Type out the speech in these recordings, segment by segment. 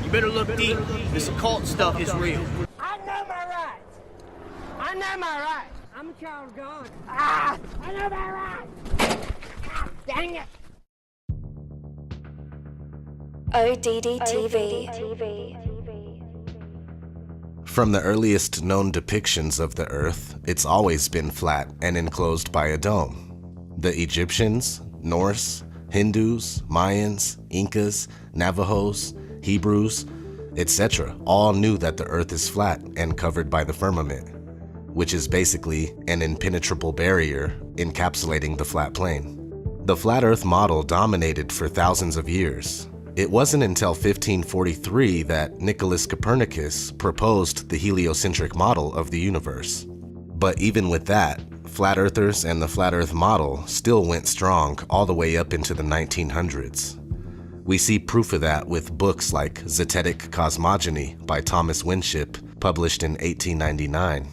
You better look deep. This occult stuff is real. I know my rights. I know my rights. I'm a child of God. I know my rights. Dang it. ODD TV. From the earliest known depictions of the Earth, it's always been flat and enclosed by a dome. The Egyptians, Norse, Hindus, Mayans, Incas, Navajos, Hebrews, etc. all knew that the Earth is flat and covered by the firmament, which is basically an impenetrable barrier encapsulating the flat plane. The flat Earth model dominated for thousands of years. It wasn't until 1543 that Nicholas Copernicus proposed the heliocentric model of the universe. But even with that, flat earthers and the flat Earth model still went strong all the way up into the 1900s. We see proof of that with books like Zetetic Cosmogony by Thomas Winship, published in 1899,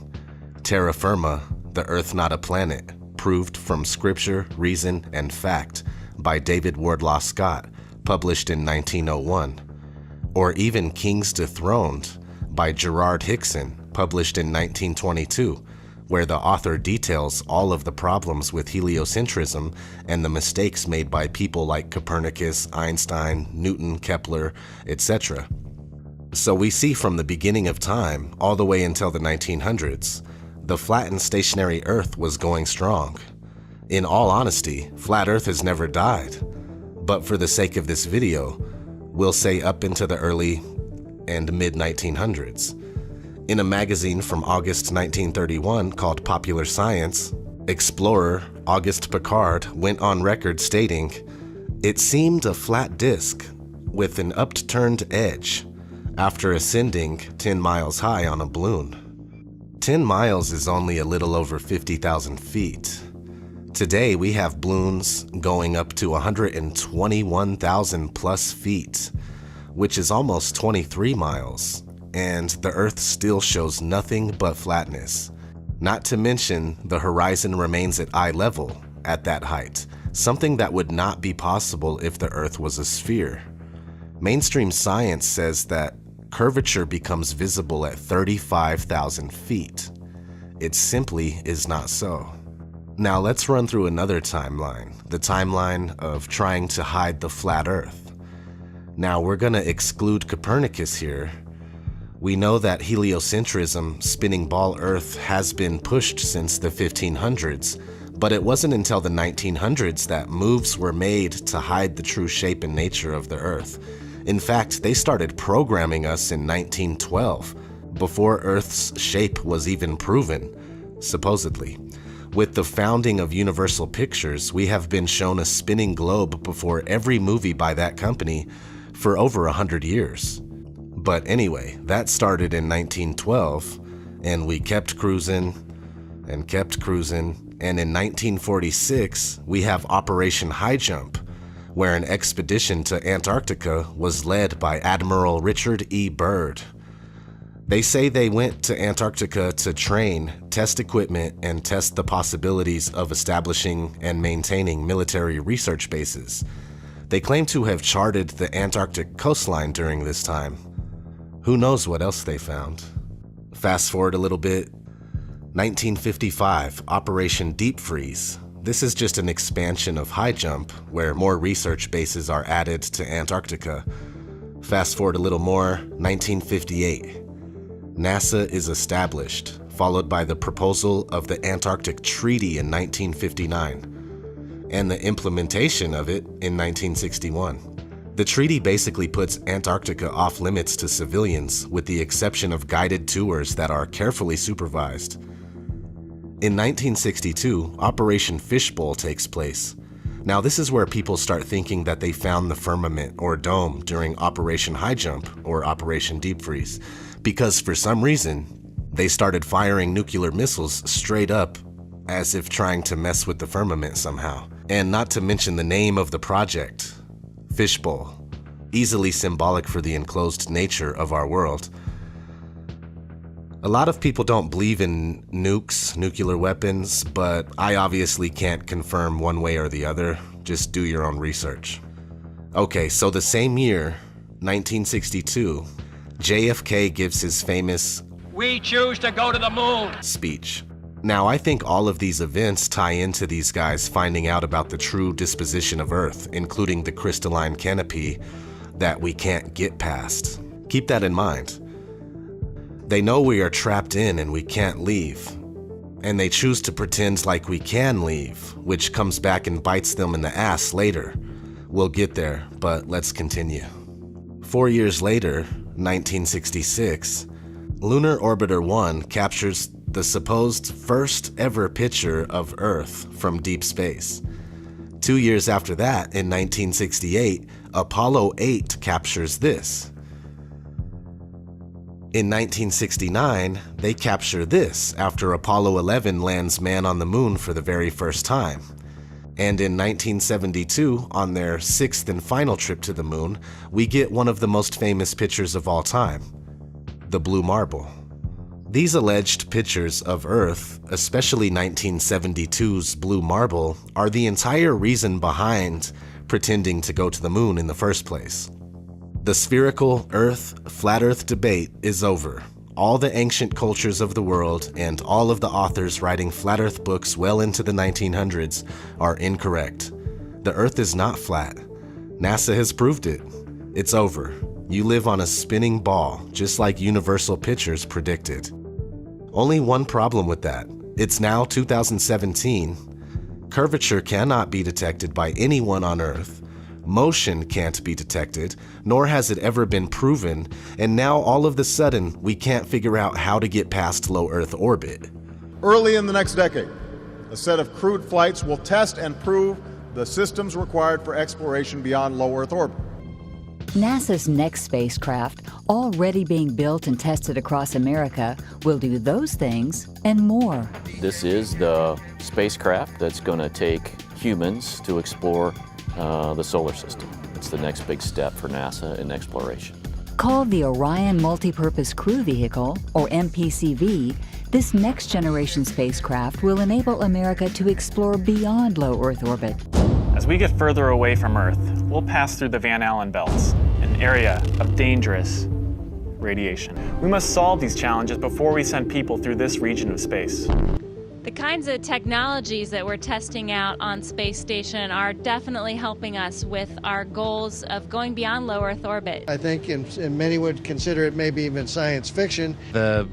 Terra Firma, The Earth Not a Planet, Proved from Scripture, Reason, and Fact by David Wardlaw Scott, published in 1901, or even Kings Dethroned by Gerard Hickson, published in 1922, where the author details all of the problems with heliocentrism and the mistakes made by people like Copernicus, Einstein, Newton, Kepler, etc. So we see from the beginning of time all the way until the 1900s, the flattened stationary Earth was going strong. In all honesty, flat Earth has never died. But for the sake of this video, we'll say up into the early and mid-1900s. In a magazine from August 1931 called Popular Science, explorer Auguste Piccard went on record stating, "It seemed a flat disk with an upturned edge after ascending 10 miles high on a balloon." 10 miles is only a little over 50,000 feet. Today, we have balloons going up to 121,000 plus feet, which is almost 23 miles, and the Earth still shows nothing but flatness. Not to mention, the horizon remains at eye level at that height, something that would not be possible if the Earth was a sphere. Mainstream science says that curvature becomes visible at 35,000 feet. It simply is not so. Now let's run through another timeline, the timeline of trying to hide the flat Earth. Now we're gonna exclude Copernicus here. We know that heliocentrism, spinning ball Earth, has been pushed since the 1500s, but it wasn't until the 1900s that moves were made to hide the true shape and nature of the Earth. In fact, they started programming us in 1912, before Earth's shape was even proven, supposedly. With the founding of Universal Pictures, we have been shown a spinning globe before every movie by that company for over 100 years. But anyway, that started in 1912, and we kept cruising, and in 1946, we have Operation High Jump, where an expedition to Antarctica was led by Admiral Richard E. Byrd. They say they went to Antarctica to train, test equipment, and test the possibilities of establishing and maintaining military research bases. They claim to have charted the Antarctic coastline during this time. Who knows what else they found? Fast forward a little bit. 1955, Operation Deep Freeze. This is just an expansion of High Jump, where more research bases are added to Antarctica. Fast forward a little more, 1958. NASA is established, followed by the proposal of the Antarctic Treaty in 1959, and the implementation of it in 1961. The treaty basically puts Antarctica off limits to civilians, with the exception of guided tours that are carefully supervised. In 1962, Operation Fishbowl takes place. Now this is where people start thinking that they found the firmament or dome during Operation High Jump or Operation Deep Freeze, because for some reason, they started firing nuclear missiles straight up as if trying to mess with the firmament somehow. And not to mention the name of the project, Fishbowl, easily symbolic for the enclosed nature of our world. A lot of people don't believe in nukes, nuclear weapons, but I obviously can't confirm one way or the other. Just do your own research. Okay, so the same year, 1962, JFK gives his famous "We choose to go to the moon" speech. Now, I think all of these events tie into these guys finding out about the true disposition of Earth, including the crystalline canopy that we can't get past. Keep that in mind. They know we are trapped in and we can't leave. And they choose to pretend like we can leave, which comes back and bites them in the ass later. We'll get there, but let's continue. 4 years later, 1966, Lunar Orbiter 1 captures the supposed first ever picture of Earth from deep space. 2 years after that, in 1968, Apollo 8 captures this. In 1969, they capture this after Apollo 11 lands man on the moon for the very first time. And in 1972, on their sixth and final trip to the moon, we get one of the most famous pictures of all time, the blue marble. These alleged pictures of Earth, especially 1972's blue marble, are the entire reason behind pretending to go to the moon in the first place. The spherical Earth, flat Earth debate is over. All the ancient cultures of the world and all of the authors writing flat Earth books well into the 1900s are incorrect. The Earth is not flat. NASA has proved it. It's over. You live on a spinning ball, just like Universal Pictures predicted. Only one problem with that. It's now 2017. Curvature cannot be detected by anyone on Earth. Motion can't be detected, nor has it ever been proven, and now all of a sudden we can't figure out how to get past low Earth orbit. Early in the next decade, a set of crewed flights will test and prove the systems required for exploration beyond low Earth orbit. NASA's next spacecraft, already being built and tested across America, will do those things and more. This is the spacecraft that's going to take humans to explore the solar system. It's the next big step for NASA in exploration. Called the Orion Multipurpose Crew Vehicle, or MPCV, this next-generation spacecraft will enable America to explore beyond low Earth orbit. As we get further away from Earth, we'll pass through the Van Allen belts, an area of dangerous radiation. We must solve these challenges before we send people through this region of space. The kinds of technologies that we're testing out on Space Station are definitely helping us with our goals of going beyond low Earth orbit. I think and many would consider it maybe even science fiction. The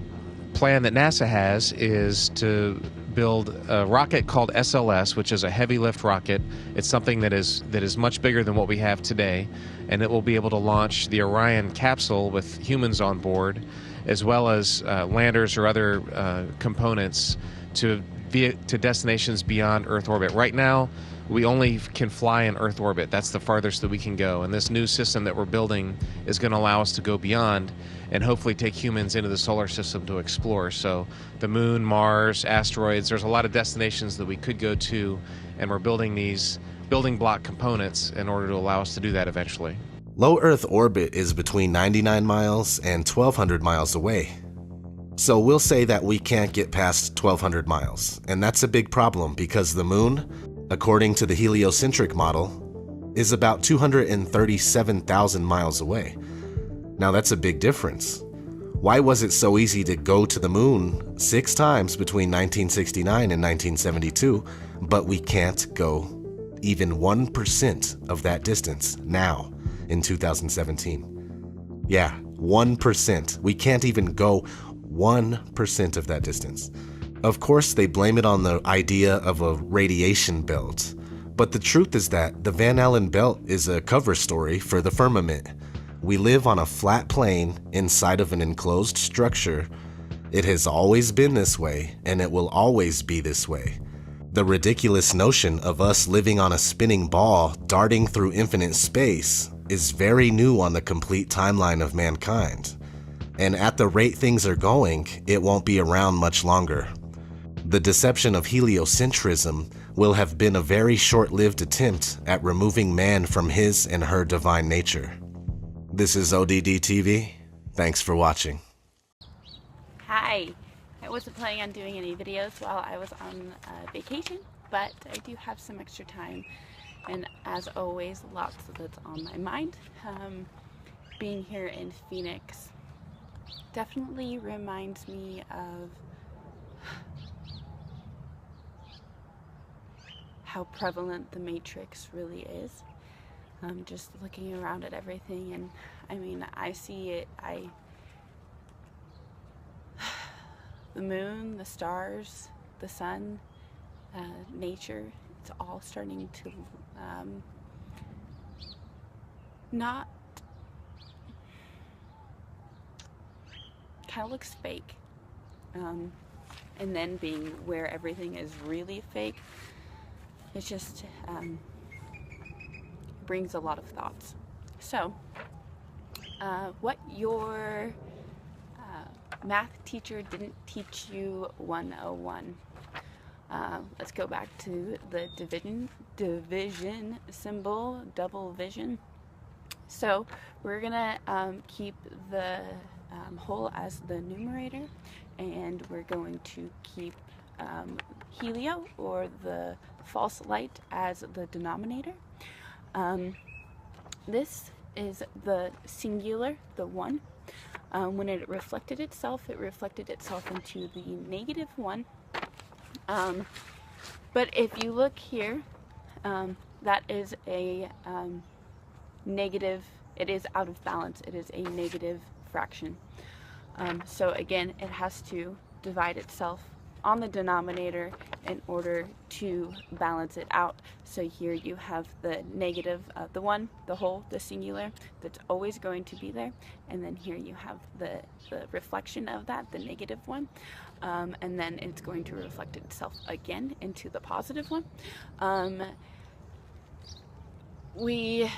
plan that NASA has is to build a rocket called SLS, which is a heavy lift rocket. It's something that is much bigger than what we have today, and it will be able to launch the Orion capsule with humans on board, as well as landers or other components to destinations beyond Earth orbit. Right now, we only can fly in Earth orbit. That's the farthest that we can go. And this new system that we're building is going to allow us to go beyond and hopefully take humans into the solar system to explore. So the moon, Mars, asteroids, there's a lot of destinations that we could go to, and we're building these building block components in order to allow us to do that eventually. Low Earth orbit is between 99 miles and 1,200 miles away. So we'll say that we can't get past 1,200 miles, and that's a big problem because the moon, according to the heliocentric model, is about 237,000 miles away. Now that's a big difference. Why was it so easy to go to the moon 6 times between 1969 and 1972, but we can't go even 1% of that distance now in 2017? Yeah, 1%. We can't even go 1% of that distance. Of course, they blame it on the idea of a radiation belt, but the truth is that the Van Allen belt is a cover story for the firmament. We live on a flat plane inside of an enclosed structure. It has always been this way, and it will always be this way. The ridiculous notion of us living on a spinning ball darting through infinite space is very new on the complete timeline of mankind. And at the rate things are going, it won't be around much longer. The deception of heliocentrism will have been a very short-lived attempt at removing man from his and her divine nature. This is ODD TV. Thanks for watching. Hi. I wasn't planning on doing any videos while I was on vacation, but I do have some extra time, and as always, lots that's on my mind. being here in Phoenix definitely reminds me of how prevalent the Matrix really is. Just looking around at everything, and I mean, I see it. The moon, the stars, the sun, nature, it's all starting to not, kind of looks fake. And then being where everything is really fake, it's just brings a lot of thoughts. So, what your math teacher didn't teach you 101. Let's go back to the division symbol, double vision. So we're gonna keep the whole as the numerator, and we're going to keep helio, or the false light, as the denominator. This is the singular, the 1. When it reflected itself into the negative 1. But if you look here, that is a negative, it is out of balance, it is a negative fraction. So again, it has to divide itself on the denominator in order to balance it out. So here you have the negative, the 1, the whole, the singular, that's always going to be there. And then here you have the reflection of that, the negative 1. And then it's going to reflect itself again into the positive 1. We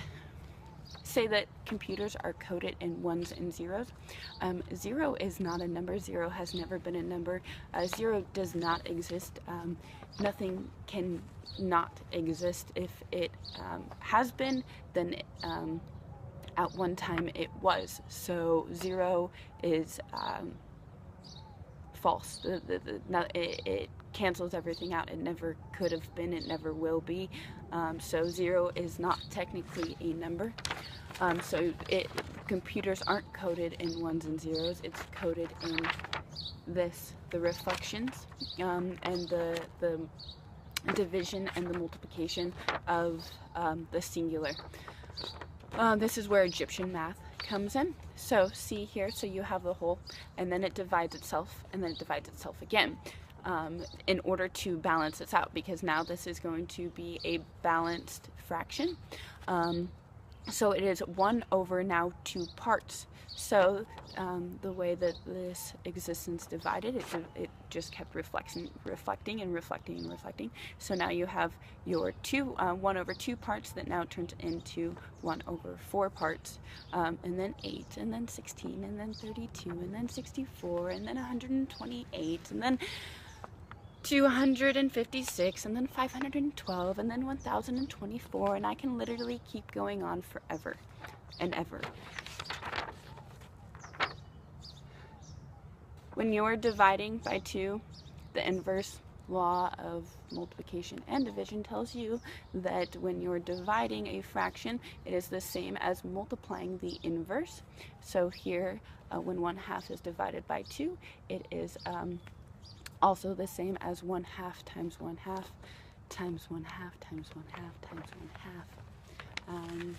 say that computers are coded in 1s and 0s. 0 is not a number. 0 has never been a number. 0 does not exist. Nothing can not exist. If it has been, then at one time it was. So 0 is false. It cancels everything out. It never could have been. It never will be. So 0 is not technically a number. So computers aren't coded in 1s and 0s. It's coded in this, the reflections, and the division and the multiplication of the singular. This is where Egyptian math comes in. So see here, so you have the whole, and then it divides itself, and then it divides itself again. In order to balance this out, because now this is going to be a balanced fraction. So it is 1 over now 2 parts. So the way that this existence divided, it just kept reflecting and reflecting and reflecting. So now you have your 1 over 2 parts that now turns into 1 over 4 parts, and then 8, and then 16, and then 32, and then 64, and then 128, and then 256, and then 512, and then 1024, and I can literally keep going on forever and ever. When you're dividing by 2, the inverse law of multiplication and division tells you that when you're dividing a fraction, it is the same as multiplying the inverse. So here, when 1/2 is divided by 2, it is also the same as 1/2 times 1/2 times 1/2 times 1/2 times 1/2.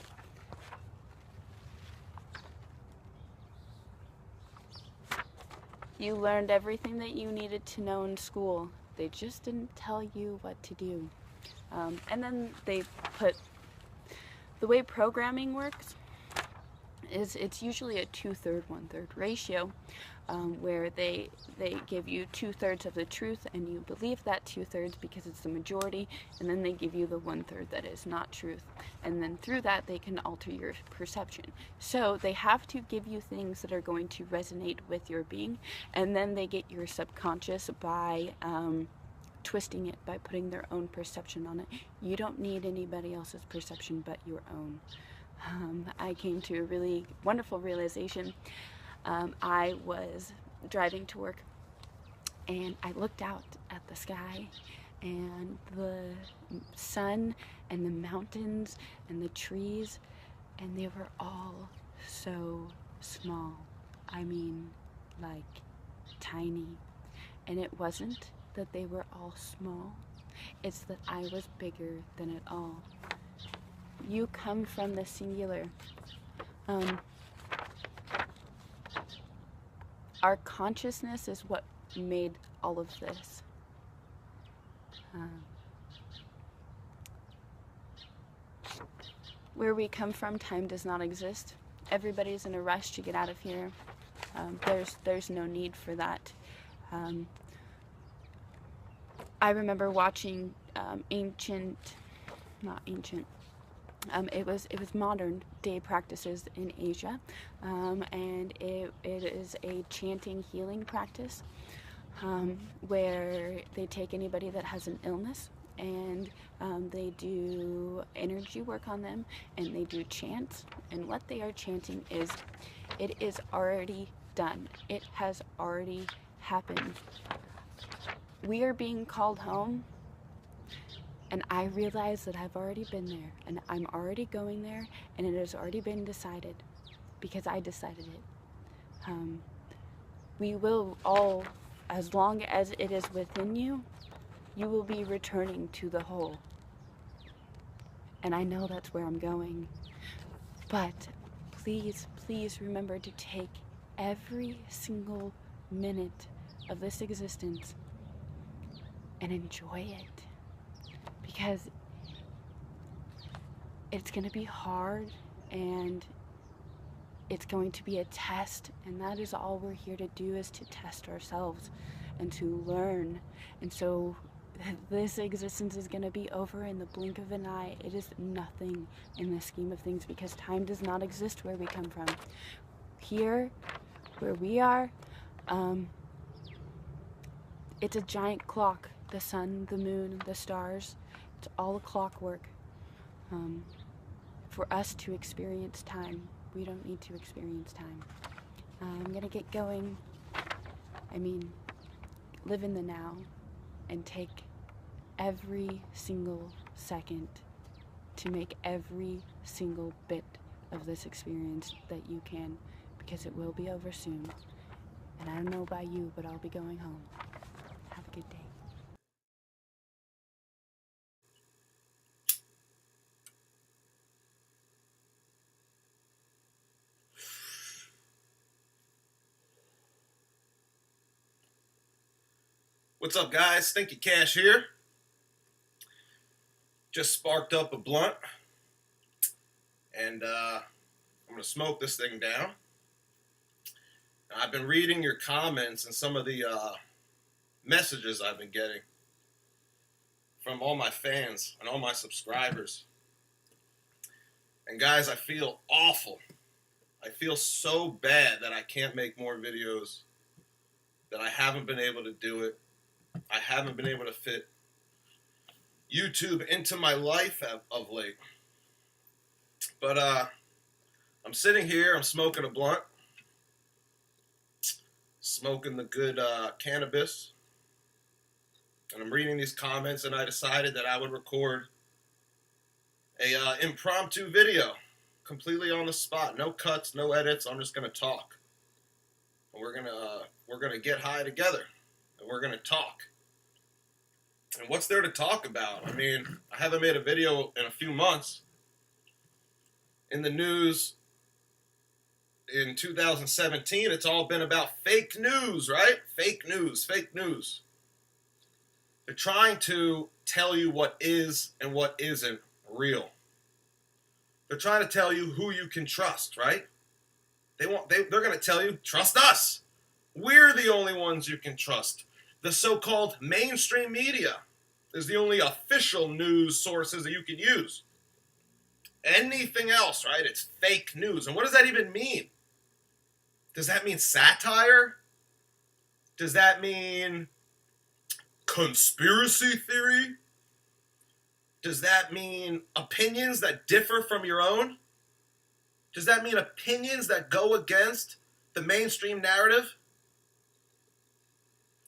You learned everything that you needed to know in school. They just didn't tell you what to do. And then they put, the way programming works is it's usually a 2/3, 1/3 ratio, where they give you 2/3 of the truth, and you believe that 2/3 because it's the majority, and then they give you the 1/3 that is not truth, and then through that they can alter your perception. So they have to give you things that are going to resonate with your being, and then they get your subconscious by twisting it, by putting their own perception on it. You don't need anybody else's perception but your own. I came to a really wonderful realization. I was driving to work, and I looked out at the sky, and the sun and the mountains and the trees, and they were all so small. I mean, like, tiny. And it wasn't that they were all small. It's that I was bigger than it all. You come from the singular. Our consciousness is what made all of this. Where we come from, time does not exist. Everybody's in a rush to get out of here. There's no need for that. I remember watching it was modern day practices in Asia, and it is a chanting healing practice where they take anybody that has an illness and they do energy work on them, and they do chants. And what they are chanting is, it is already done. It has already happened. We are being called home, and I realize that I've already been there, and I'm already going there, and it has already been decided, because I decided it. We will all, as long as it is within you, you will be returning to the whole. And I know that's where I'm going. But please, please remember to take every single minute of this existence and enjoy it. Because it's going to be hard, and it's going to be a test, and that is all we're here to do, is to test ourselves and to learn. And so this existence is going to be over in the blink of an eye. It is nothing in the scheme of things, because time does not exist where we come from. Here, where we are, it's a giant clock. The sun, the moon, the stars, it's all a clockwork. For us to experience time, we don't need to experience time. I'm gonna get going. I mean, live in the now and take every single second to make every single bit of this experience that you can, because it will be over soon. And I don't know about you, but I'll be going home. Have a good day. What's up, guys? Stinky Cash here. Just sparked up a blunt, and I'm gonna smoke this thing down. Now, I've been reading your comments and some of the messages I've been getting from all my fans and all my subscribers. And guys, I feel awful. I feel so bad that I can't make more videos, that I haven't been able to do it. I haven't been able to fit YouTube into my life of late. But I'm sitting here, I'm smoking a blunt, smoking the good cannabis, and I'm reading these comments, and I decided that I would record a impromptu video, completely on the spot, no cuts, no edits. I'm just gonna talk, and we're gonna get high together, and we're gonna talk. And what's there to talk about? I mean, I haven't made a video in a few months. In the news in 2017, it's all been about fake news, right? Fake news, fake news. They're trying to tell you what is and what isn't real. They're trying to tell you who you can trust, right? They're going to tell you, trust us. We're the only ones you can trust. The so-called mainstream media is the only official news sources that you can use. Anything else, right? It's fake news. And what does that even mean? Does that mean satire? Does that mean conspiracy theory? Does that mean opinions that differ from your own? Does that mean opinions that go against the mainstream narrative?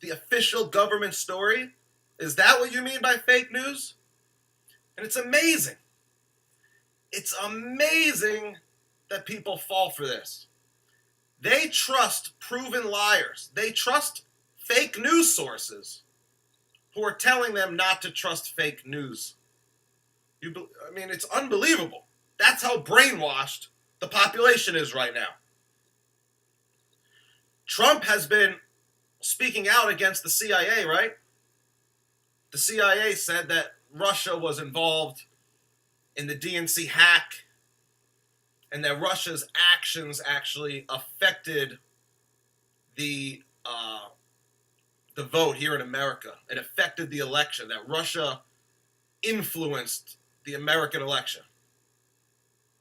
The official government story? Is that what you mean by fake news? And it's amazing. It's amazing that people fall for this. They trust proven liars. They trust fake news sources who are telling them not to trust fake news. I mean, it's unbelievable. That's how brainwashed the population is right now. Trump has been speaking out against the CIA, right? The CIA said that Russia was involved in the DNC hack and that Russia's actions actually affected the vote here in America. It affected the election, that Russia influenced the American election.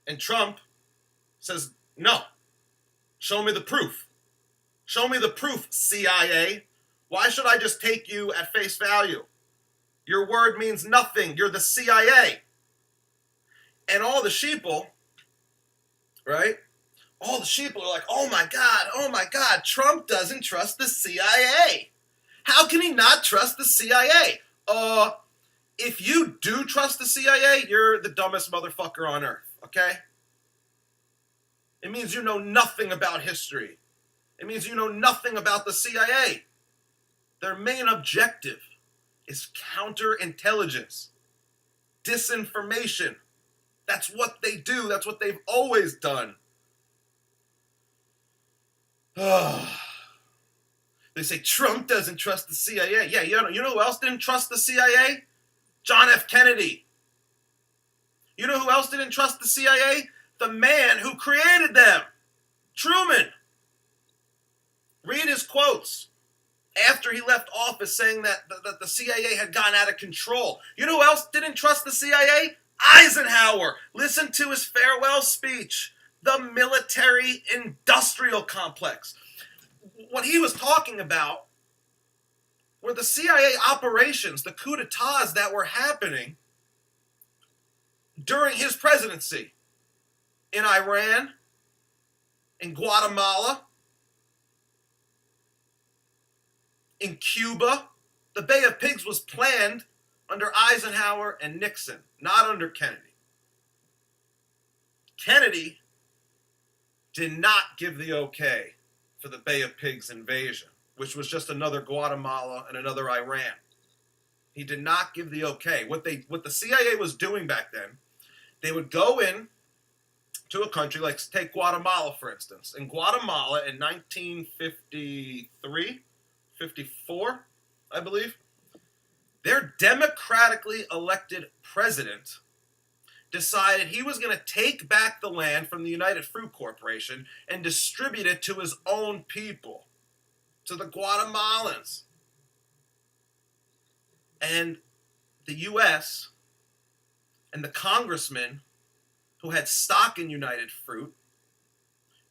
And Trump says, no, show me the proof. Show me the proof, CIA. Why should I just take you at face value? Your word means nothing. You're the CIA. And all the sheeple, right? All the sheeple are like, oh my God, Trump doesn't trust the CIA. How can he not trust the CIA? If you do trust the CIA, you're the dumbest motherfucker on earth, okay? It means you know nothing about history. It means you know nothing about the CIA. Their main objective is counterintelligence, disinformation. That's what they do. That's what they've always done. They say Trump doesn't trust the CIA. Yeah, you know who else didn't trust the CIA? John F. Kennedy. You know who else didn't trust the CIA? The man who created them, Truman. Read his quotes after he left office saying that the CIA had gone out of control. You know who else didn't trust the CIA? Eisenhower. Listen to his farewell speech. The military-industrial complex. What he was talking about were the CIA operations, the coup d'etats that were happening during his presidency in Iran, in Guatemala, in Cuba. The Bay of Pigs was planned under Eisenhower and Nixon, not under Kennedy. Kennedy did not give the okay for the Bay of Pigs invasion, which was just another Guatemala and another Iran. He did not give the okay. What the CIA was doing back then, they would go in to a country, like take Guatemala, for instance. In Guatemala in 1953, 54, I believe, their democratically elected president decided he was going to take back the land from the United Fruit Corporation and distribute it to his own people, to the Guatemalans. And the U.S. and the congressmen who had stock in United Fruit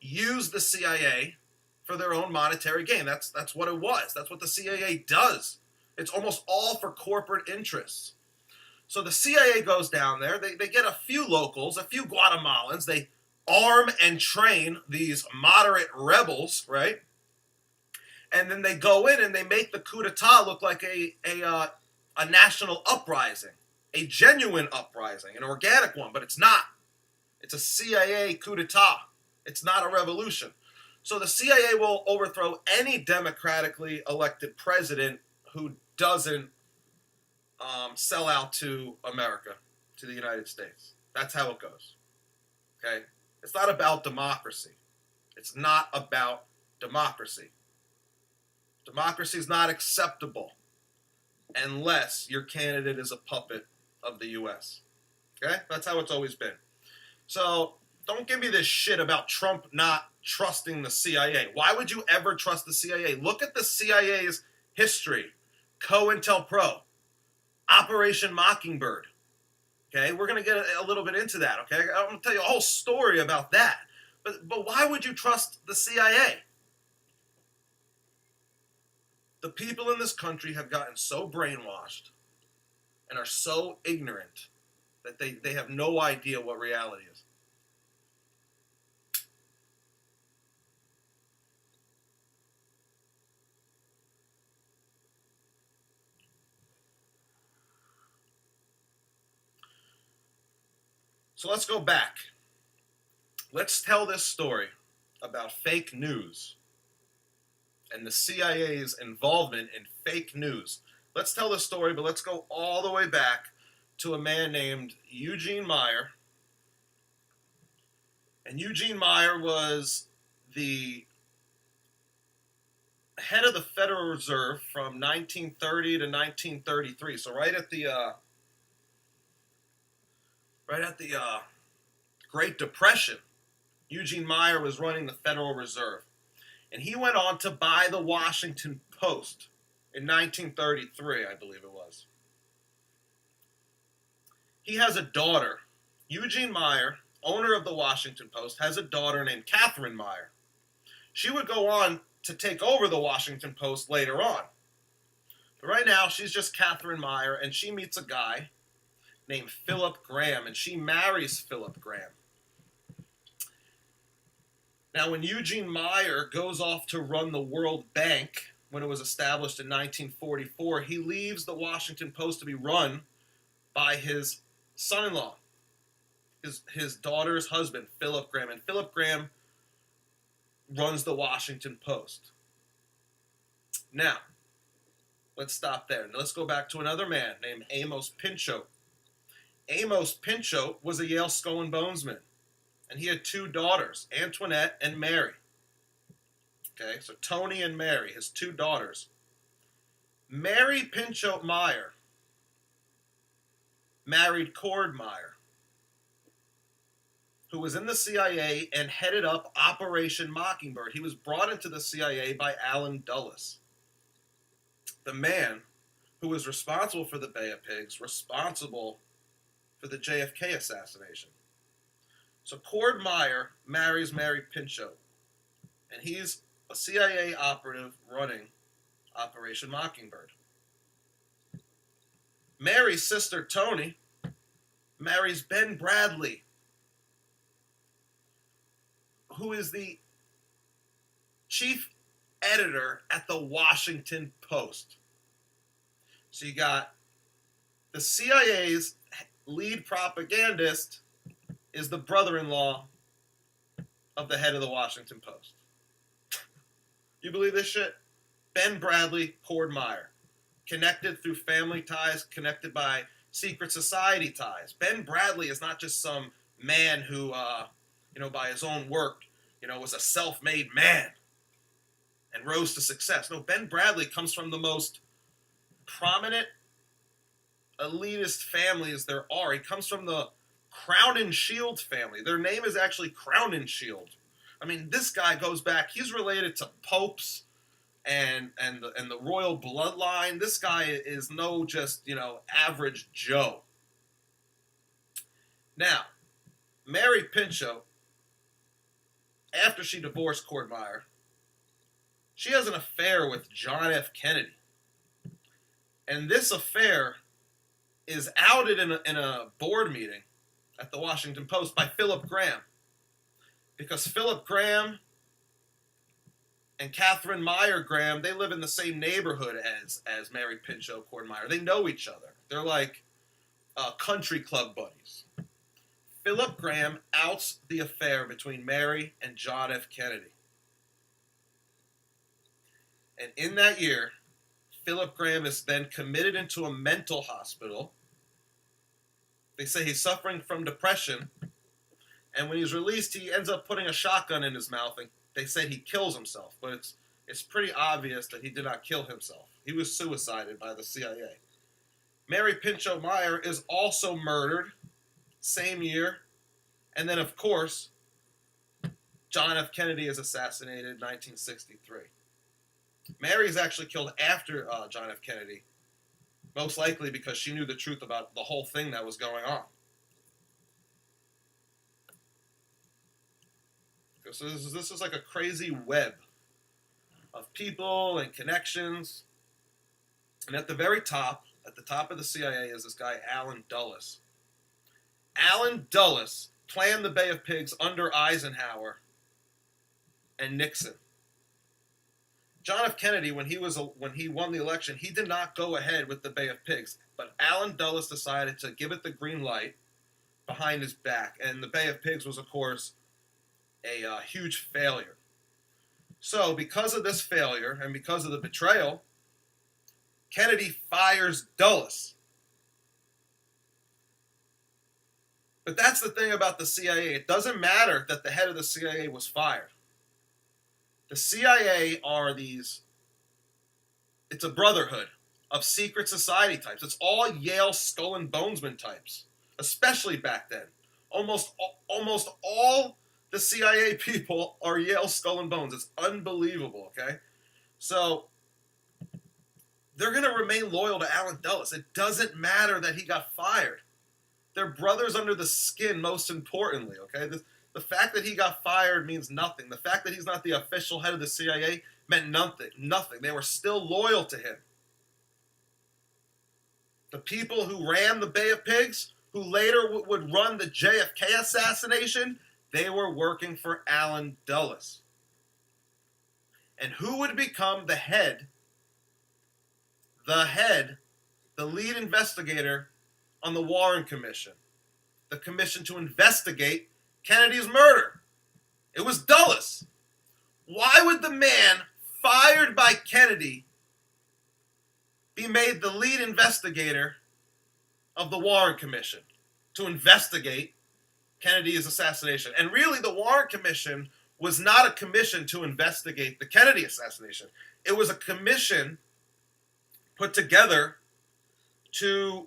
used the CIA for their own monetary gain. That's what it was. That's what the CIA does. It's almost all for corporate interests. So the CIA goes down there. They get a few locals, a few Guatemalans. They arm and train these moderate rebels, right? And then they go in and they make the coup d'etat look like a national uprising, a genuine uprising, an organic one, but it's not. It's a CIA coup d'etat. It's not a revolution. So the CIA will overthrow any democratically elected president who doesn't sell out to America, to the United States. That's how it goes. Okay? It's not about democracy. It's not about democracy. Democracy is not acceptable unless your candidate is a puppet of the U.S. Okay? That's how it's always been. So don't give me this shit about Trump not trusting the CIA. Why would you ever trust the CIA? Look at the CIA's history. COINTELPRO. Operation Mockingbird. Okay? We're going to get a little bit into that, okay? I'm going to tell you a whole story about that. But why would you trust the CIA? The people in this country have gotten so brainwashed and are so ignorant that they have no idea what reality is. So let's go back. Let's tell this story about fake news and the CIA's involvement in fake news. Let's tell this story, but let's go all the way back to a man named Eugene Meyer. And Eugene Meyer was the head of the Federal Reserve from 1930 to 1933. So right at the Great Depression, Eugene Meyer was running the Federal Reserve. And he went on to buy the Washington Post in 1933, I believe it was. He has a daughter. Eugene Meyer, owner of the Washington Post, has a daughter named Catherine Meyer. She would go on to take over the Washington Post later on. But right now, she's just Catherine Meyer, and she meets a guy named Philip Graham, and she marries Philip Graham. Now, when Eugene Meyer goes off to run the World Bank, when it was established in 1944, he leaves the Washington Post to be run by his son-in-law, his daughter's husband, Philip Graham. And Philip Graham runs the Washington Post. Now, let's stop there. Let's go back to another man named Amos Pinchot. Amos Pinchot was a Yale Skull and Bonesman, and he had two daughters, Antoinette and Mary. Okay, so Tony and Mary, his two daughters. Mary Pinchot Meyer married Cord Meyer, who was in the CIA and headed up Operation Mockingbird. He was brought into the CIA by Allen Dulles, the man who was responsible for the Bay of Pigs, responsible for the JFK assassination. So Cord Meyer marries Mary Pinchot, and he's a CIA operative running Operation Mockingbird. Mary's sister, Tony, marries Ben Bradley, who is the chief editor at the Washington Post. So you got the CIA's lead propagandist is the brother-in-law of the head of the Washington Post. You believe this shit? Ben Bradley, Cord Meyer. Connected through family ties, connected by secret society ties. Ben Bradley is not just some man who, by his own work, was a self-made man and rose to success. No, Ben Bradley comes from the most prominent, elitist families there are. He comes from the Crown and Shield family. Their name is actually Crown and Shield. I mean, this guy goes back. He's related to popes and the royal bloodline. This guy is no just, average Joe. Now, Mary Pinchot, after she divorced Cord Meyer, she has an affair with John F. Kennedy. And this affair is outed in a board meeting at the Washington Post by Philip Graham. Because Philip Graham and Catherine Meyer Graham, they live in the same neighborhood as Mary Pinchot, Cord Meyer. They know each other. They're like country club buddies. Philip Graham outs the affair between Mary and John F. Kennedy. And in that year, Philip Graham is then committed into a mental hospital. They say he's suffering from depression. And when he's released, he ends up putting a shotgun in his mouth. And they say he kills himself. But it's pretty obvious that he did not kill himself. He was suicided by the CIA. Mary Pinchot Meyer is also murdered same year. And then, of course, John F. Kennedy is assassinated in 1963. Mary is actually killed after John F. Kennedy, most likely because she knew the truth about the whole thing that was going on. So this is like a crazy web of people and connections. And at the very top, at the top of the CIA, is this guy, Allen Dulles. Allen Dulles planned the Bay of Pigs under Eisenhower and Nixon. John F. Kennedy, when he won the election, he did not go ahead with the Bay of Pigs, but Allen Dulles decided to give it the green light behind his back. And the Bay of Pigs was, of course, a huge failure. So because of this failure and because of the betrayal, Kennedy fires Dulles. But that's the thing about the CIA. It doesn't matter that the head of the CIA was fired. The CIA are these, it's a brotherhood of secret society types. It's all Yale Skull and Bonesman types, especially back then. Almost all the CIA people are Yale Skull and Bones. It's unbelievable, okay? So they're going to remain loyal to Allen Dulles. It doesn't matter that he got fired. They're brothers under the skin, most importantly, okay? The fact that he got fired means nothing. The fact that he's not the official head of the CIA meant nothing. Nothing. They were still loyal to him. The people who ran the Bay of Pigs, who later would run the JFK assassination, they were working for Allen Dulles. And who would become the head, the lead investigator on the Warren Commission, the commission to investigate Kennedy's murder? It was Dulles. Why would the man fired by Kennedy be made the lead investigator of the Warren Commission to investigate Kennedy's assassination? And really, the Warren Commission was not a commission to investigate the Kennedy assassination. It was a commission put together to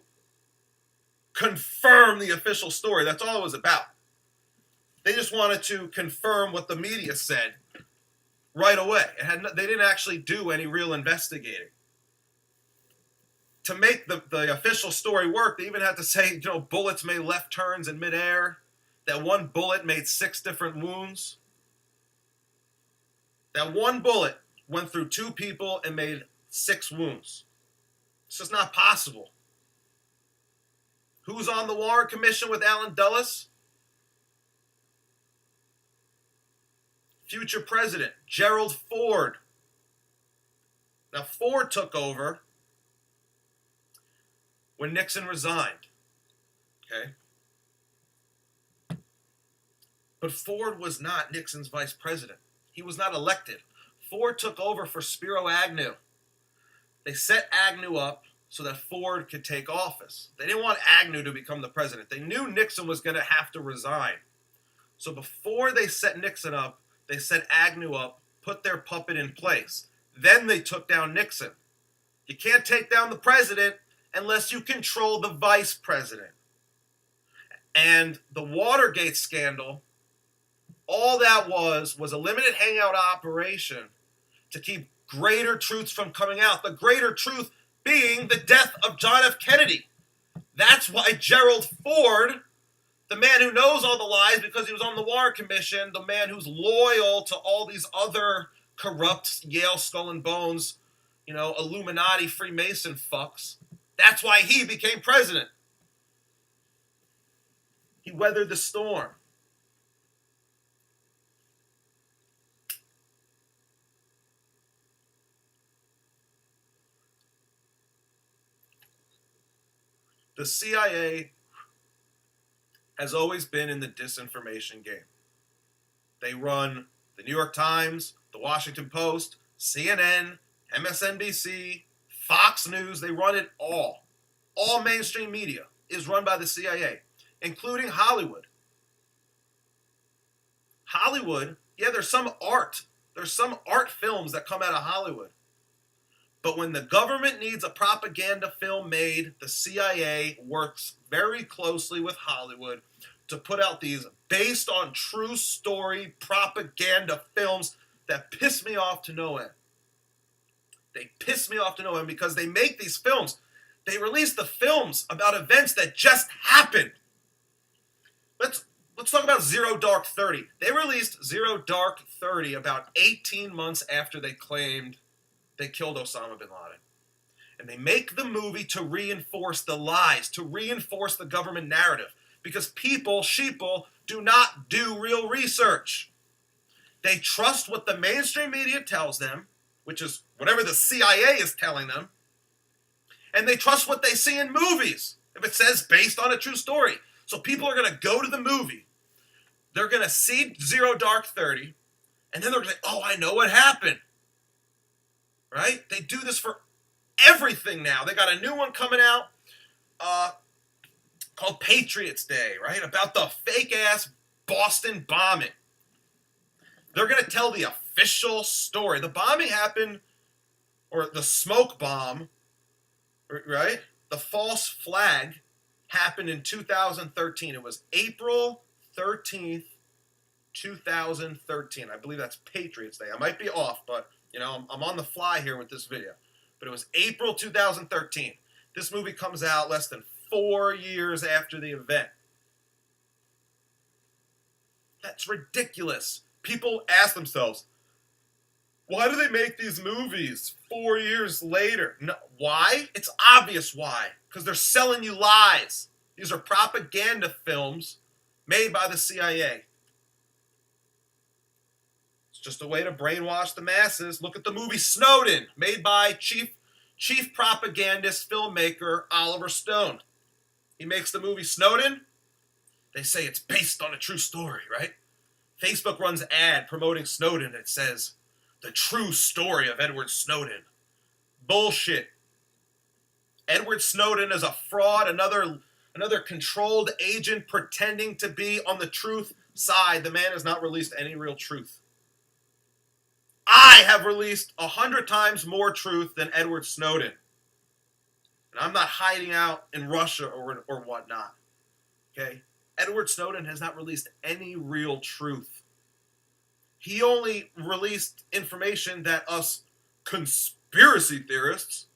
confirm the official story. That's all it was about. They just wanted to confirm what the media said right away. They didn't actually do any real investigating. To make the official story work, they even had to say, bullets made left turns in midair, that one bullet made 6 different wounds. That one bullet went through 2 people and made 6 wounds. It's just not possible. Who's on the Warren Commission with Allen Dulles? Future President Gerald Ford. Now, Ford took over when Nixon resigned. Okay? But Ford was not Nixon's vice president. He was not elected. Ford took over for Spiro Agnew. They set Agnew up so that Ford could take office. They didn't want Agnew to become the president. They knew Nixon was going to have to resign. So before they set Nixon up, they set Agnew up, put their puppet in place. Then they took down Nixon. You can't take down the president unless you control the vice president. And the Watergate scandal, all that was a limited hangout operation to keep greater truths from coming out. The greater truth being the death of John F. Kennedy. That's why Gerald Ford, the man who knows all the lies because he was on the Warren Commission, the man who's loyal to all these other corrupt Yale Skull and Bones, Illuminati Freemason fucks, that's why he became president. He weathered the storm. The CIA has always been in the disinformation game. They run the New York Times, the Washington Post, CNN, MSNBC, Fox News. They run it all. All mainstream media is run by the CIA, including Hollywood. Hollywood, yeah, there's some art. There's some art films that come out of Hollywood. But when the government needs a propaganda film made, the CIA works very closely with Hollywood to put out these based on true story propaganda films that piss me off to no end. They piss me off to no end because they make these films. They release the films about events that just happened. Let's talk about Zero Dark 30. They released Zero Dark 30 about 18 months after they claimed they killed Osama bin Laden. And they make the movie to reinforce the lies, to reinforce the government narrative. Because sheeple, do not do real research. They trust what the mainstream media tells them, which is whatever the CIA is telling them. And they trust what they see in movies, if it says based on a true story. So people are going to go to the movie. They're going to see Zero Dark 30, and then they're going to say, oh, I know what happened. Right? They do this for everything now. They got a new one coming out called Patriots Day, right? About the fake-ass Boston bombing. They're going to tell the official story. The bombing happened, or the smoke bomb, right? The false flag happened in 2013. It was April 13th, 2013. I believe that's Patriots Day. I might be off, but, you know, I'm on the fly here with this video. But it was April 2013. This movie comes out less than 4 years after the event. That's ridiculous. People ask themselves, why do they make these movies 4 years later? No, why? It's obvious why. Because they're selling you lies. These are propaganda films made by the CIA. It's just a way to brainwash the masses. Look at the movie Snowden, made by chief propagandist filmmaker Oliver Stone. He makes the movie Snowden. They say it's based on a true story, right? Facebook runs an ad promoting Snowden that says, the true story of Edward Snowden. Bullshit. Edward Snowden is a fraud, another controlled agent pretending to be on the truth side. The man has not released any real truth. I have released 100 times more truth than Edward Snowden. And I'm not hiding out in Russia or whatnot. Okay? Edward Snowden has not released any real truth. He only released information that us conspiracy theorists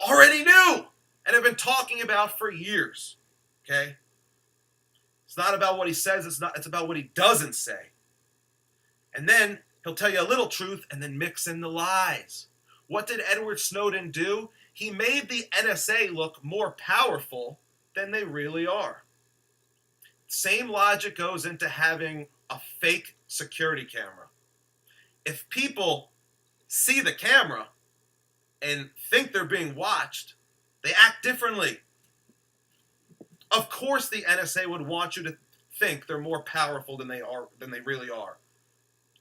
already knew and have been talking about for years. Okay? It's not about what he says, it's about what he doesn't say. And then he'll tell you a little truth and then mix in the lies. What did Edward Snowden do? He made the NSA look more powerful than they really are. Same logic goes into having a fake security camera. If people see the camera and think they're being watched, they act differently. Of course the NSA would want you to think they're more powerful than they really are.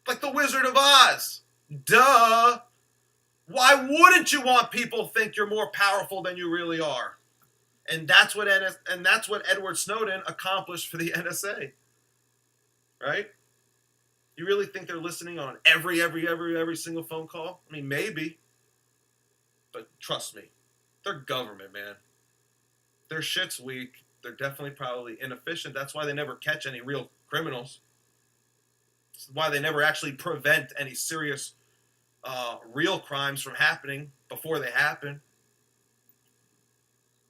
Like the Wizard of Oz. Duh. Why wouldn't you want people to think you're more powerful than you really are? And that's what Edward Snowden accomplished for the NSA. Right? You really think they're listening on every single phone call? I mean, maybe. But trust me, they're government, man. Their shit's weak. They're definitely probably inefficient. That's why they never catch any real criminals. That's why they never actually prevent any serious real crimes from happening before they happen.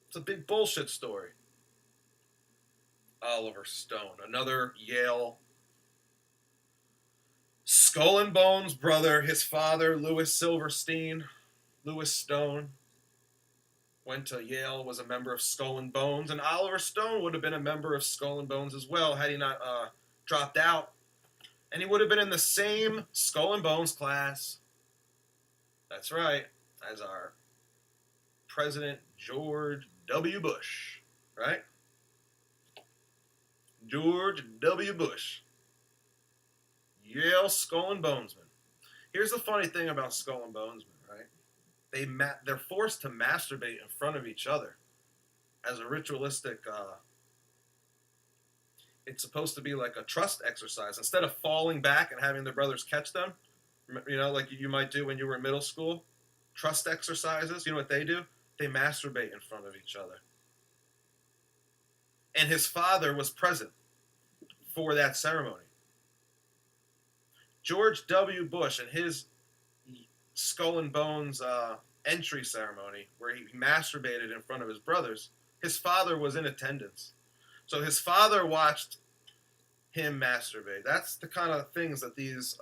It's a big bullshit story. Oliver Stone, another Yale Skull and Bones brother. His father, Louis Silverstein, Louis Stone, went to Yale, was a member of Skull and Bones, and Oliver Stone would have been a member of Skull and Bones as well had he not dropped out. And he would have been in the same Skull and Bones class. That's right, as our President George W. Bush, right? George W. Bush. Yale Skull and Bonesman. Here's the funny thing about Skull and Bonesman, right? They're forced to masturbate in front of each other as a ritualistic, it's supposed to be like a trust exercise. Instead of falling back and having their brothers catch them, you know, like you might do when you were in middle school, trust exercises, you know what they do? They masturbate in front of each other. And his father was present for that ceremony. George W. Bush and his Skull and Bones entry ceremony, where he masturbated in front of his brothers, his father was in attendance. So his father watched him masturbate. That's the kind of things that these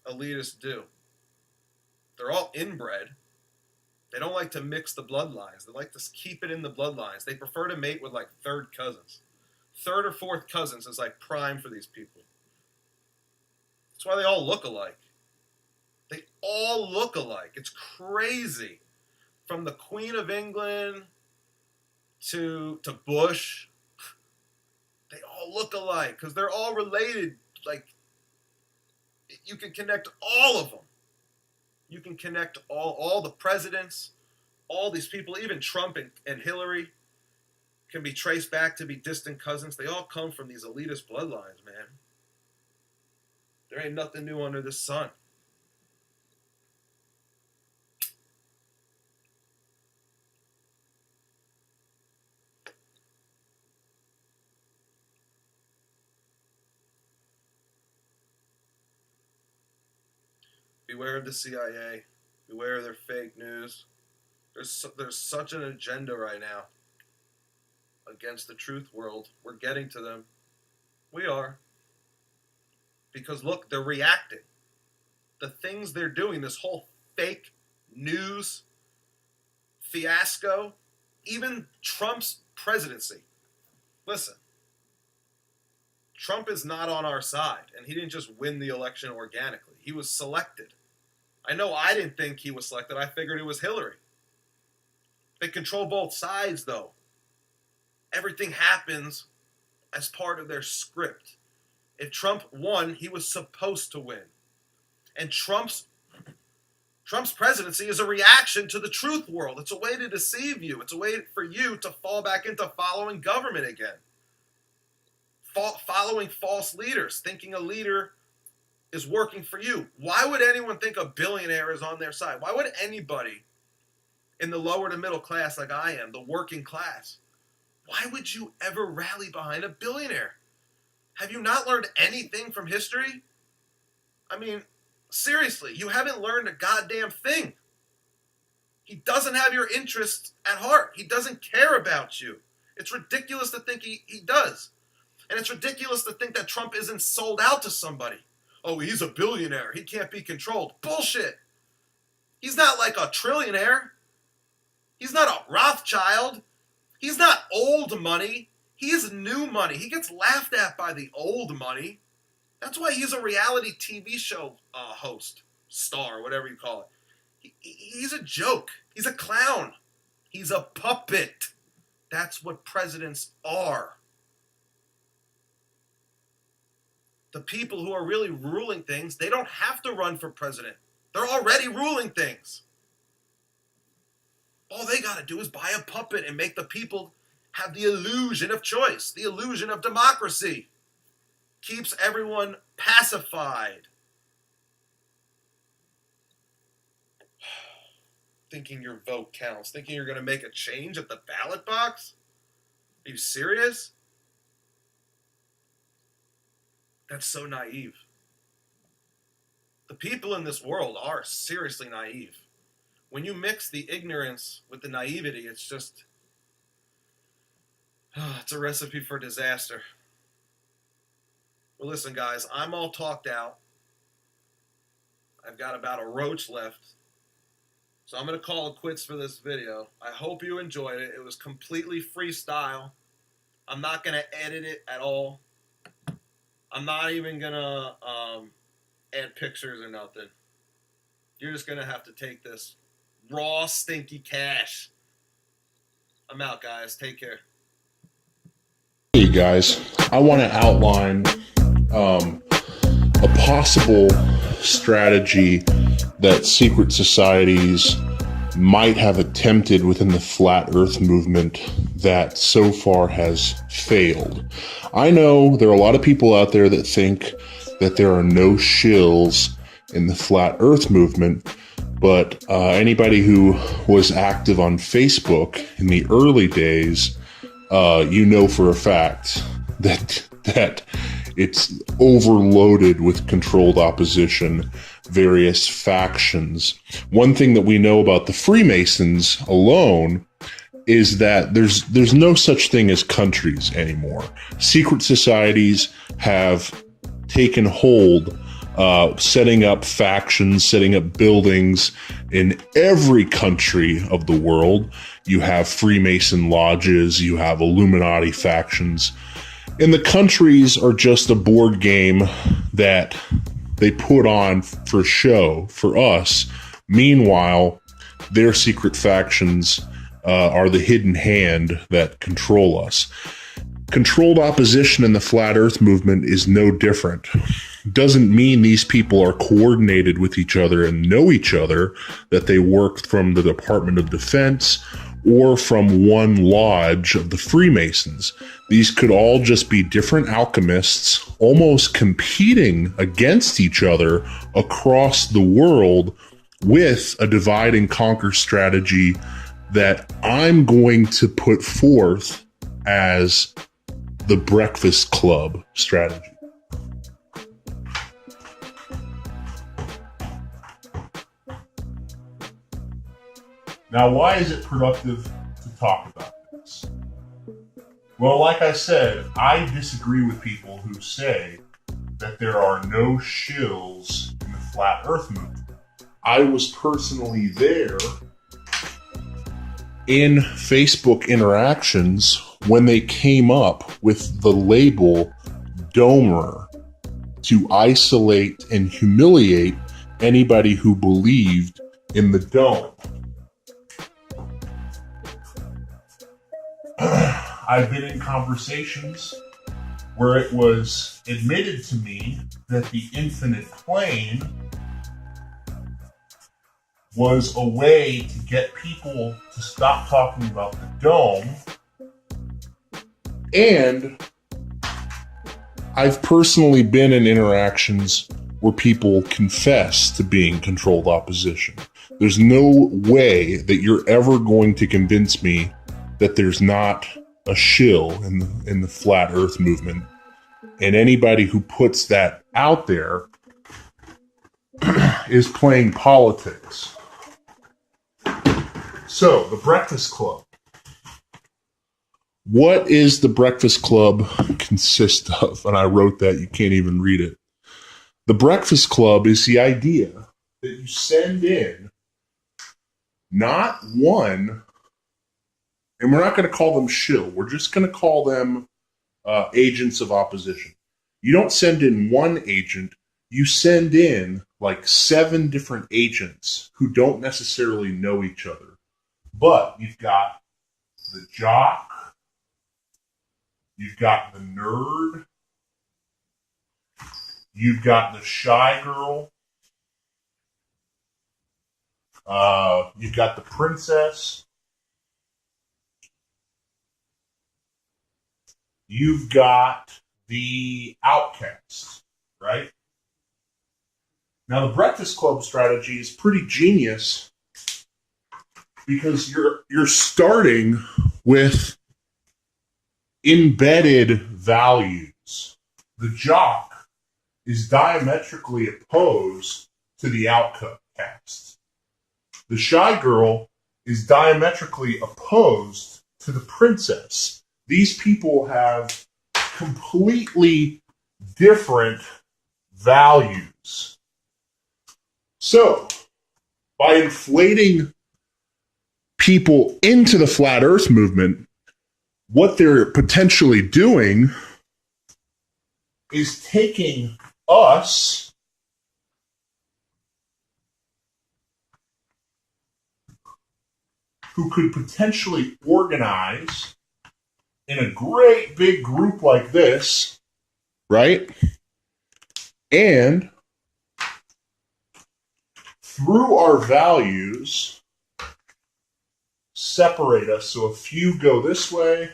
elitists do. They're all inbred. They don't like to mix the bloodlines. They like to keep it in the bloodlines. They prefer to mate with like third cousins. Third or fourth cousins is like prime for these people. That's why they all look alike. They all look alike. It's crazy. From the Queen of England to Bush, They all look alike because they're all related. Like, you can connect all of them. You can connect all the presidents, all these people, even Trump and Hillary can be traced back to be distant cousins. They all come from these elitist bloodlines, man. There ain't nothing new under the sun. Beware of the CIA. Beware of their fake news. There's such an agenda right now against the truth world. We're getting to them. We are. Because look, they're reacting. The things they're doing, this whole fake news fiasco, even Trump's presidency. Listen, Trump is not on our side, and he didn't just win the election organically. He was selected. I know I didn't think he was selected. I figured it was Hillary. They control both sides, though. Everything happens as part of their script. If Trump won, he was supposed to win. And Trump's presidency is a reaction to the truth world. It's a way to deceive you. It's a way for you to fall back into following government again. Following false leaders, thinking a leader is working for you. Why would anyone think a billionaire is on their side? Why would anybody in the lower to middle class like I am, the working class, why would you ever rally behind a billionaire? Have you not learned anything from history? I mean, seriously, you haven't learned a goddamn thing. He doesn't have your interests at heart. He doesn't care about you. It's ridiculous to think he does. And it's ridiculous to think that Trump isn't sold out to somebody. Oh, he's a billionaire. He can't be controlled. Bullshit. He's not like a trillionaire. He's not a Rothschild. He's not old money. He is new money. He gets laughed at by the old money. That's why he's a reality TV show host, star, whatever you call it. He's a joke. He's a clown. He's a puppet. That's what presidents are. The people who are really ruling things, they don't have to run for president. They're already ruling things. All they got to do is buy a puppet and make the people have the illusion of choice, the illusion of democracy. Keeps everyone pacified. Thinking your vote counts. Thinking you're going to make a change at the ballot box? Are you serious? That's so naive. The people in this world are seriously naive. When you mix the ignorance with the naivety, it's just... it's a recipe for disaster. Well, listen, guys, I'm all talked out. I've got about a roach left. So I'm going to call it quits for this video. I hope you enjoyed it. It was completely freestyle. I'm not going to edit it at all. I'm not even going to add pictures or nothing. You're just going to have to take this raw, stinky cash. I'm out, guys. Take care. Hey, guys. I want to outline a possible strategy that secret societies might have attempted within the flat earth movement that so far has failed. I know there are a lot of people out there that think that there are no shills in the flat earth movement, but anybody who was active on Facebook in the early days, you know for a fact that it's overloaded with controlled opposition, various factions. One thing that we know about the Freemasons alone is that there's no such thing as countries anymore. Secret societies have taken hold, setting up factions, setting up buildings in every country of the world. You have Freemason lodges, you have Illuminati factions. And the countries are just a board game that they put on for show, for us. Meanwhile, their secret factions are the hidden hand that control us. Controlled opposition in the flat earth movement is no different. Doesn't mean these people are coordinated with each other and know each other, that they work from the Department of Defense or from one lodge of the Freemasons. These could all just be different alchemists almost competing against each other across the world with a divide and conquer strategy that I'm going to put forth as the Breakfast Club strategy. Now, why is it productive to talk about this? Well, like I said, I disagree with people who say that there are no shills in the flat earth movement. I was personally there in Facebook interactions when they came up with the label Domer to isolate and humiliate anybody who believed in the dome. I've been in conversations where it was admitted to me that the infinite plane was a way to get people to stop talking about the dome. And I've personally been in interactions where people confess to being controlled opposition. There's no way that you're ever going to convince me that there's not a shill in the flat earth movement. And anybody who puts that out there is playing politics. So, the Breakfast Club. What is the Breakfast Club consist of? And I wrote that, you can't even read it. The Breakfast Club is the idea that you send in not one, and we're not going to call them shill, we're just going to call them agents of opposition. You don't send in one agent, you send in like 7 different agents who don't necessarily know each other. But you've got the jock, you've got the nerd, you've got the shy girl, you've got the princess, you've got the outcast, right? Now, the Breakfast Club strategy is pretty genius because you're starting with embedded values. The jock is diametrically opposed to the outcast. The shy girl is diametrically opposed to the princess. These people have completely different values. So, by inflating people into the flat earth movement, what they're potentially doing is taking us who could potentially organize in a great big group like this, right? And through our values, separate us. So a few go this way,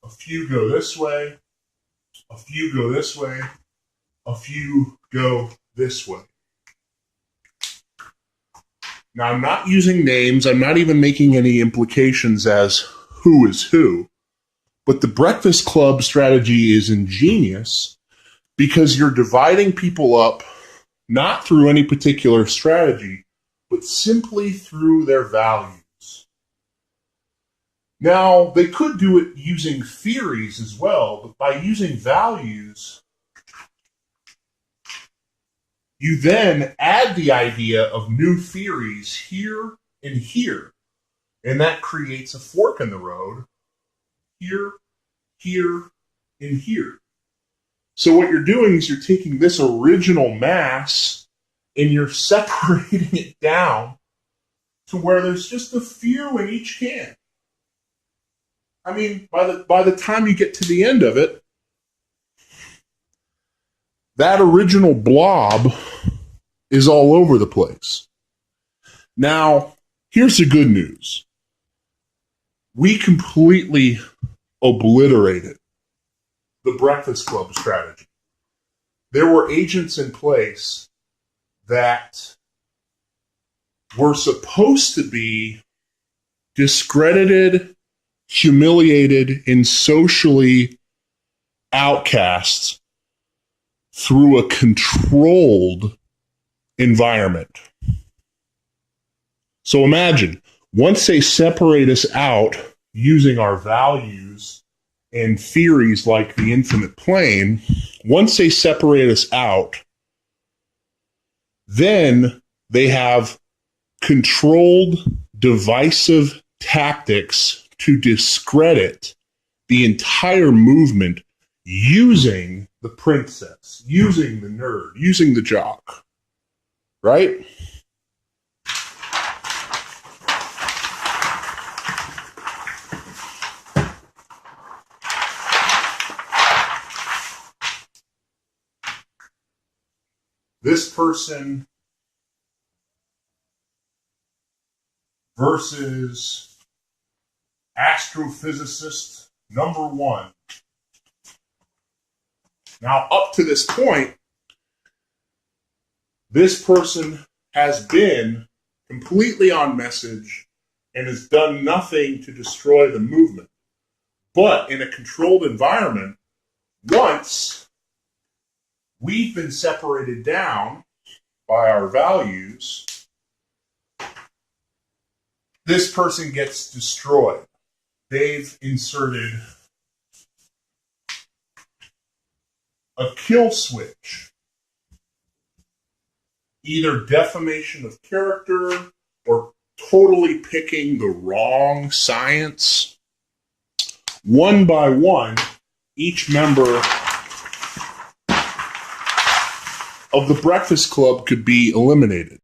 a few go this way, a few go this way, a few go this way. Now, I'm not using names. I'm not even making any implications as who is who. But the Breakfast Club strategy is ingenious because you're dividing people up not through any particular strategy, but simply through their values. Now, they could do it using theories as well, but by using values, you then add the idea of new theories here and here, and that creates a fork in the road here, here, and here. So what you're doing is you're taking this original mass and you're separating it down to where there's just a few in each can. I mean, by the time you get to the end of it, that original blob is all over the place. Now, here's the good news. We completely obliterated the Breakfast Club strategy. There were agents in place that were supposed to be discredited, humiliated, and socially outcast through a controlled environment. So imagine, once they separate us out using our values and theories like the infinite plane, once they separate us out, then they have controlled, divisive tactics to discredit the entire movement using the princess, using the nerd, using the jock. Right? This person versus astrophysicist number one. Now, up to this point, this person has been completely on message and has done nothing to destroy the movement. But in a controlled environment, once we've been separated down by our values, this person gets destroyed. They've inserted a kill switch. Either defamation of character or totally picking the wrong science. One by one, each member of the Breakfast Club could be eliminated.